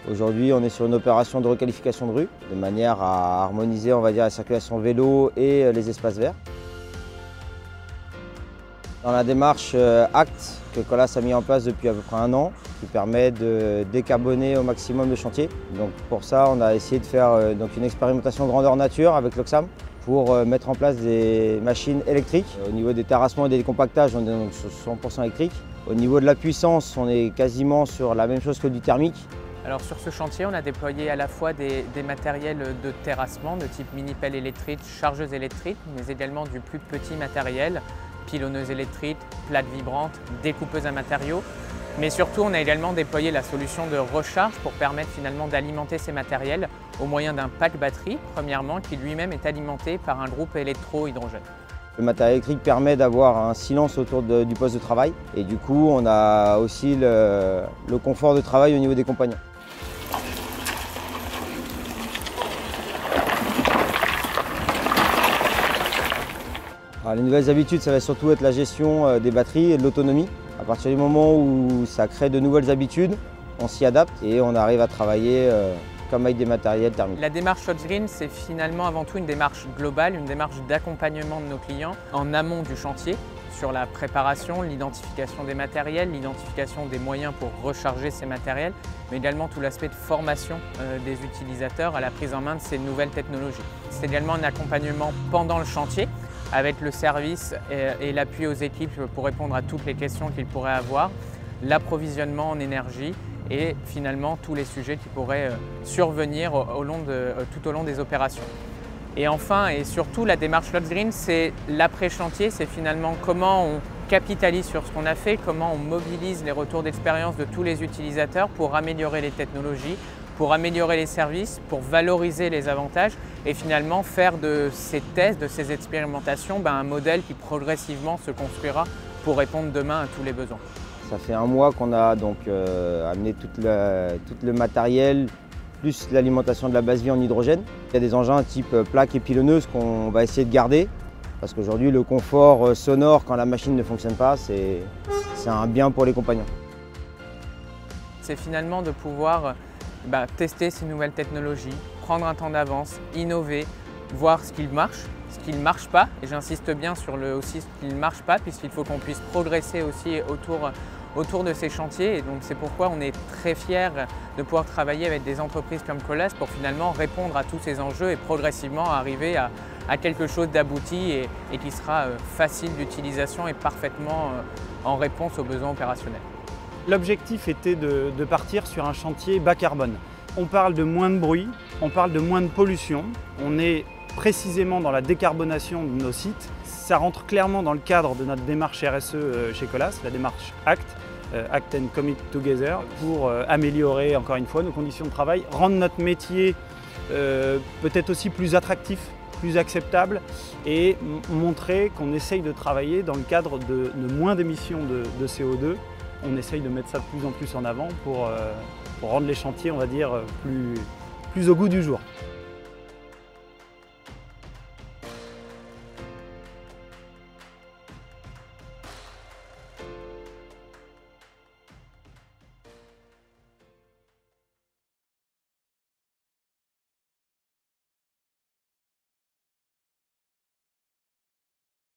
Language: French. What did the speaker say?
Aujourd'hui, on est sur une opération de requalification de rue, de manière à harmoniser, on va dire, la circulation vélo et les espaces verts. Dans la démarche ACT que Colas a mis en place depuis à peu près 1 an, qui permet de décarboner au maximum le chantier. Donc pour ça, on a essayé de faire une expérimentation grandeur nature avec l'Oxam pour mettre en place des machines électriques. Au niveau des terrassements et des compactages, on est donc sur 100% électrique. Au niveau de la puissance, on est quasiment sur la même chose que du thermique. Alors sur ce chantier, on a déployé à la fois des matériels de terrassement de type mini-pelle électrique, chargeuse électrique, mais également du plus petit matériel, pilonneuse électrique, plates vibrantes, découpeuse à matériaux. Mais surtout, on a également déployé la solution de recharge pour permettre finalement d'alimenter ces matériels au moyen d'un pack batterie, premièrement, qui lui-même est alimenté par un groupe électro-hydrogène. Le matériel électrique permet d'avoir un silence autour du poste de travail et du coup, on a aussi le confort de travail au niveau des compagnons. Alors, les nouvelles habitudes, ça va surtout être la gestion des batteries et de l'autonomie. À partir du moment où ça crée de nouvelles habitudes, on s'y adapte et on arrive à travailler comme avec des matériels thermiques. La démarche Shots Green, c'est finalement avant tout une démarche globale, une démarche d'accompagnement de nos clients en amont du chantier, sur la préparation, l'identification des matériels, l'identification des moyens pour recharger ces matériels, mais également tout l'aspect de formation des utilisateurs à la prise en main de ces nouvelles technologies. C'est également un accompagnement pendant le chantier, avec le service et l'appui aux équipes pour répondre à toutes les questions qu'ils pourraient avoir, l'approvisionnement en énergie et finalement tous les sujets qui pourraient survenir tout au long des opérations. Et enfin et surtout, la démarche Shots Green, c'est l'après-chantier, c'est finalement comment on capitalise sur ce qu'on a fait, comment on mobilise les retours d'expérience de tous les utilisateurs pour améliorer les technologies, pour améliorer les services, pour valoriser les avantages et finalement faire de ces tests, de ces expérimentations, un modèle qui progressivement se construira pour répondre demain à tous les besoins. Ça fait 1 mois qu'on a donc amené tout le matériel, plus l'alimentation de la base vie en hydrogène. Il y a des engins type plaque et pilonneuse qu'on va essayer de garder parce qu'aujourd'hui le confort sonore quand la machine ne fonctionne pas, c'est un bien pour les compagnons. C'est finalement de pouvoir tester ces nouvelles technologies, prendre un temps d'avance, innover, voir ce qui marche, ce qui ne marche pas. Et j'insiste bien sur aussi ce qui ne marche pas, puisqu'il faut qu'on puisse progresser aussi autour de ces chantiers. Et donc c'est pourquoi on est très fiers de pouvoir travailler avec des entreprises comme Colas pour finalement répondre à tous ces enjeux et progressivement arriver à quelque chose d'abouti et qui sera facile d'utilisation et parfaitement en réponse aux besoins opérationnels. L'objectif était de partir sur un chantier bas carbone. On parle de moins de bruit, on parle de moins de pollution, on est précisément dans la décarbonation de nos sites. Ça rentre clairement dans le cadre de notre démarche RSE chez Colas, la démarche ACT, Act and Commit Together, pour améliorer encore une fois nos conditions de travail, rendre notre métier peut-être aussi plus attractif, plus acceptable et montrer qu'on essaye de travailler dans le cadre de moins d'émissions de CO2. On essaye de mettre ça de plus en plus en avant pour rendre les chantiers, on va dire, plus au goût du jour.